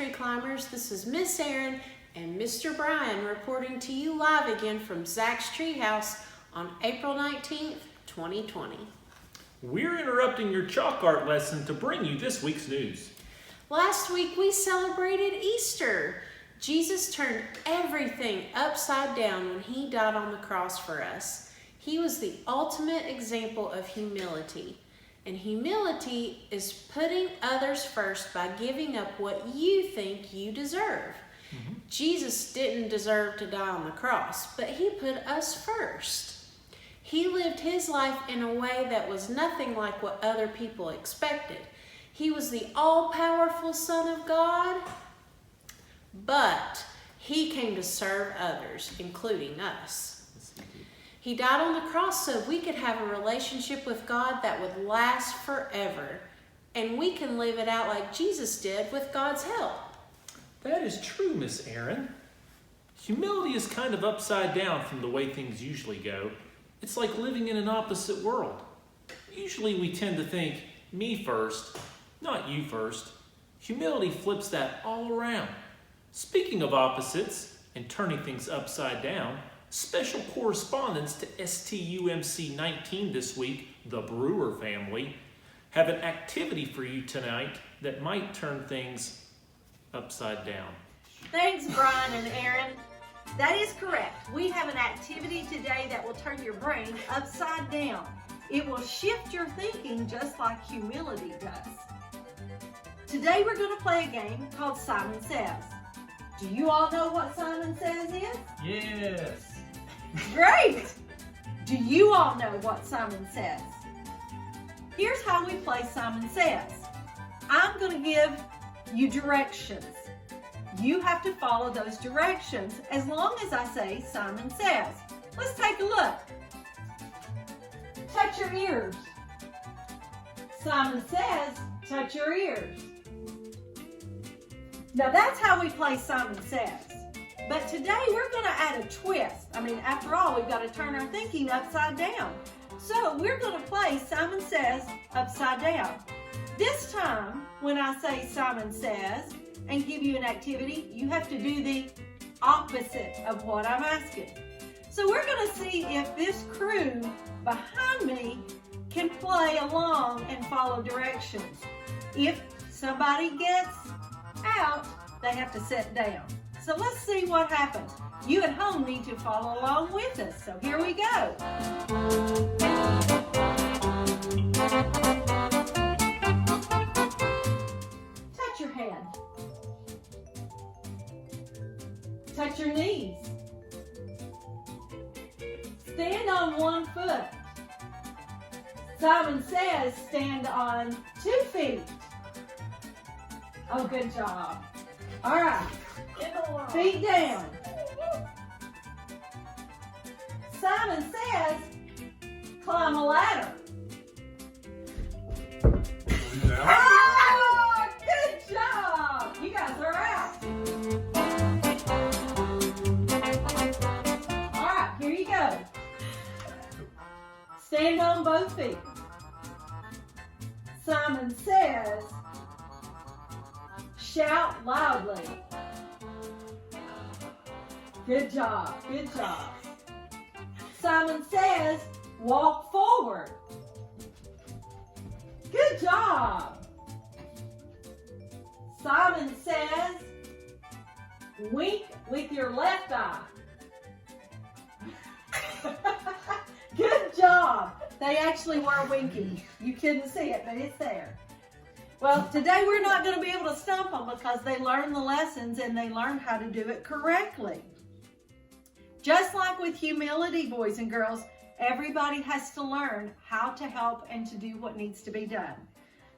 Tree Climbers. This is Miss Erin and Mr. Brian reporting to you live again from Zach's Treehouse on April 19th, 2020. We're interrupting your chalk art lesson to bring you this week's news. Last week we celebrated Easter. Jesus turned everything upside down when he died on the cross for us. He was the ultimate example of humility. And humility is putting others first by giving up what you think you deserve. Jesus didn't deserve to die on the cross, but he put us first. He lived his life in a way that was nothing like what other people expected. He was the all-powerful Son of God, but he came to serve others, including us. He died on the cross so we could have a relationship with God that would last forever. And we can live it out like Jesus did with God's help. That is true, Miss Erin. Humility is kind of upside down from the way things usually go. It's like living in an opposite world. Usually we tend to think, me first, not you first. Humility flips that all around. Speaking of opposites and turning things upside down, special correspondents to STUMC 19 this week, the Brewer family, have an activity for you tonight that might turn things upside down. Thanks, Brian and Erin. That is correct. We have an activity today that will turn your brain upside down. It will shift your thinking just like humility does. Today we're going to play a game called Simon Says. Do you all know what Simon Says is? Yes. Great! Do you all know what Simon Says? Here's how we play Simon Says. I'm going to give you directions. You have to follow those directions as long as I say Simon Says. Let's take a look. Touch your ears. Simon says, touch your ears. Now that's how we play Simon Says. But today we're going to add a twist. After all, we've got to turn our thinking upside down. So we're going to play Simon Says upside down. This time, when I say Simon Says and give you an activity, you have to do the opposite of what I'm asking. So we're going to see if this crew behind me can play along and follow directions. If somebody gets out, they have to sit down. So let's see what happens. You at home need to follow along with us. So here we go. Touch your head. Touch your knees. Stand on one foot. Simon says stand on 2 feet. Oh, good job. All right. Feet down. Simon says, climb a ladder. Oh, good job. You guys are out. All right, here you go. Stand on both feet. Simon says, shout loudly. Good job, good job. Simon says, walk forward. Good job. Simon says, wink with your left eye. Good job. They actually were winking. You couldn't see it, but it's there. Well, today we're not going to be able to stump them because they learned the lessons and they learned how to do it correctly. Just like with humility, boys and girls, everybody has to learn how to help and to do what needs to be done.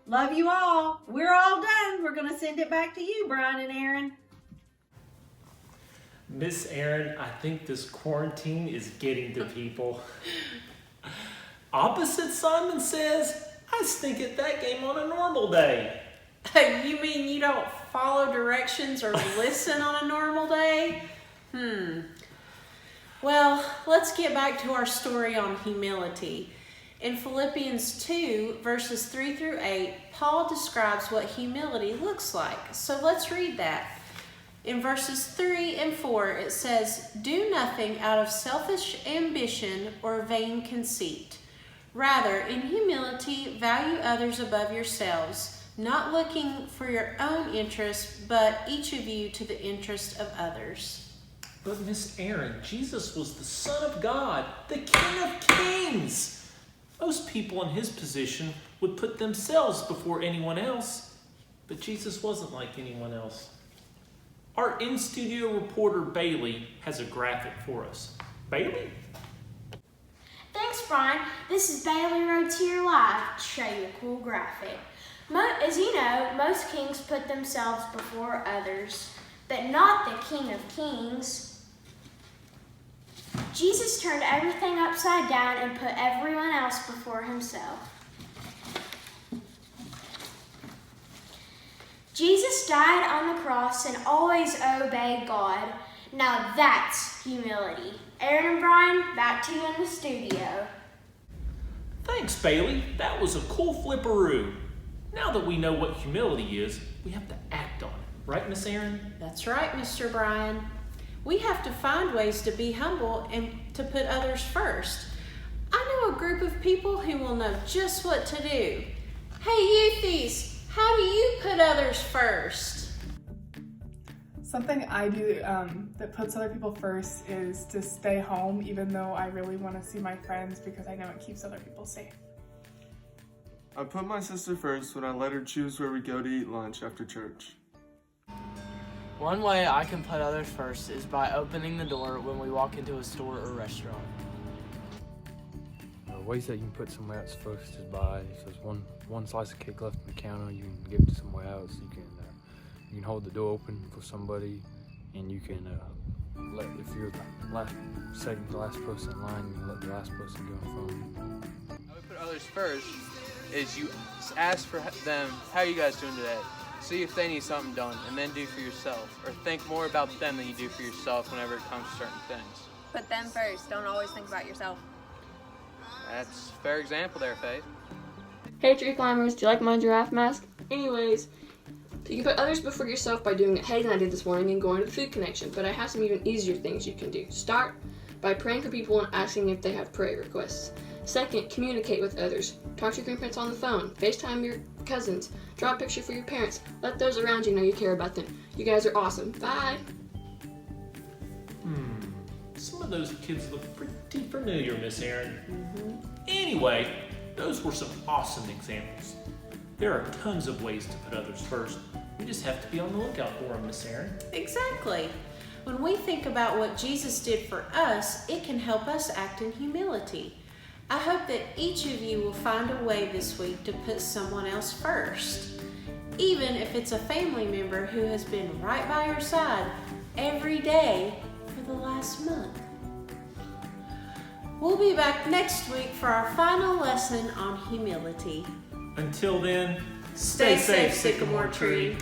Love you all. We're all done. We're going to send it back to you, Brian and Erin. Miss Erin, I think this quarantine is getting to people. Opposite Simon Says, I stink at that game on a normal day. You mean you don't follow directions or listen on a normal day? Well, let's get back to our story on humility. In Philippians 2, verses 3 through 8, Paul describes what humility looks like. So let's read that. In verses 3 and 4, it says, "Do nothing out of selfish ambition or vain conceit. Rather, in humility, value others above yourselves, not looking for your own interest, but each of you to the interest of others." But Miss Aaron, Jesus was the Son of God, the King of Kings. Most people in his position would put themselves before anyone else, but Jesus wasn't like anyone else. Our in-studio reporter Bailey has a graphic for us. Bailey? Thanks, Brian. This is Bailey Rhodes here live to show you a cool graphic. As you know, most kings put themselves before others, but not the King of Kings. Jesus turned everything upside down and put everyone else before himself. Jesus died on the cross and always obeyed God. Now that's humility. Aaron and Brian, back to you in the studio. Thanks, Bailey. That was a cool flipperoo. Now that we know what humility is, we have to act on it. Right, Miss Aaron? That's right, Mr. Brian. We have to find ways to be humble and to put others first. I know a group of people who will know just what to do. Hey, youthies, how do you put others first? Something I do that puts other people first is to stay home even though I really want to see my friends because I know it keeps other people safe. I put my sister first when I let her choose where we go to eat lunch after church. One way I can put others first is by opening the door when we walk into a store or restaurant. Ways that you can put somebody else first is by, if there's one slice of cake left on the counter, you can give it to somebody else. You can hold the door open for somebody, and you can if you're second to last person in line, you can let the last person go in front of you. How we put others first is you ask for them, how are you guys doing today? See if they need something done, and then do for yourself. Or think more about them than you do for yourself whenever it comes to certain things. Put them first. Don't always think about yourself. That's a fair example there, Faith. Hey tree climbers, do you like my giraffe mask? Anyways, you can put others before yourself by doing what Hayden and I did this morning and going to the Food Connection, but I have some even easier things you can do. Start by praying for people and asking if they have prayer requests. Second, communicate with others. Talk to your grandparents on the phone. FaceTime your cousins. Draw a picture for your parents. Let those around you know you care about them. You guys are awesome. Bye! Some of those kids look pretty familiar, Miss Aaron. Anyway, those were some awesome examples. There are tons of ways to put others first. We just have to be on the lookout for them, Miss Aaron. Exactly. When we think about what Jesus did for us, it can help us act in humility. I hope that each of you will find a way this week to put someone else first, even if it's a family member who has been right by your side every day for the last month. We'll be back next week for our final lesson on humility. Until then, Stay safe, Sycamore Tree.